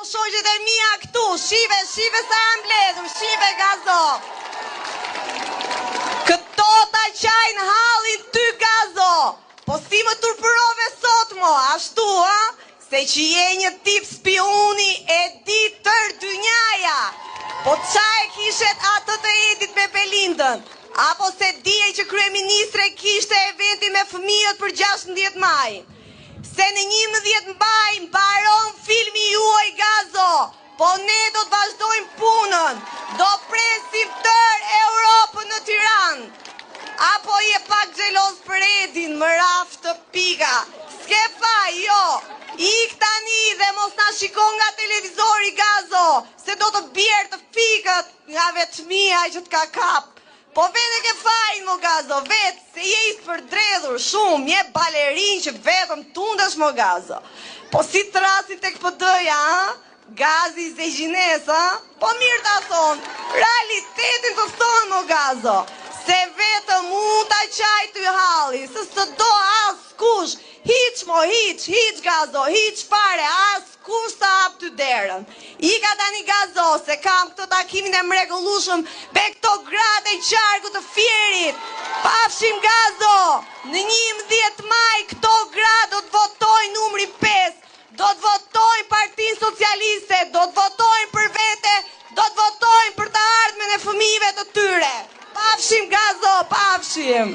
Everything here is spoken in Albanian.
shoqet e mia këtu, shive sa jam mbledhur, shive Gazo. Këto ta qajnë hallin ty Gazo. Po si më turpërove sot mo, ashtu se që je një tip spioni e di tër dynjaja. Po qa e kishet atë të Edit me Belindën? Apo se dije që kryeministre kishte eventi me fëmijët për 16 maj? Se në 11 maj mbaron filmi juaj Gazo, po ne do të vazhdojmë punën, do presim tër Europën në Tiranë. Apo je pak xheloz për Edin, më raf të pika. S'ke faj, jo, ik tani dhe mos na shikon nga televizori Gazo, se do të bjerë të fikët nga vetëmia që të ka kap. Po vete ke fajnë mo Gazo, vetë, se je i përdredhur shumë, je balerin që vetëm tundesh mo Gazo. Po si të rasit tek PD-ja, Gazi se gjines, po mirë ta thonë, realitetin të thonë mo Gazo, se vetëm mund ta qaj të halli, se së do as kush, hiq mo, hiq Gazo, hiq fare, as kush sa hap të derën. Ika tani Gazo, se kam këto takimin e mrekullueshëm me këto gratë e qarku të Fierit. Pafshim Gazo, në 11 maj këto gratë do të votojnë numri 5, do të votojnë Partinë Socialiste, do të votojnë për vete, do të votojnë për të ardhmen e fëmijëve të tyre. Pafshim Gazo, pafshim.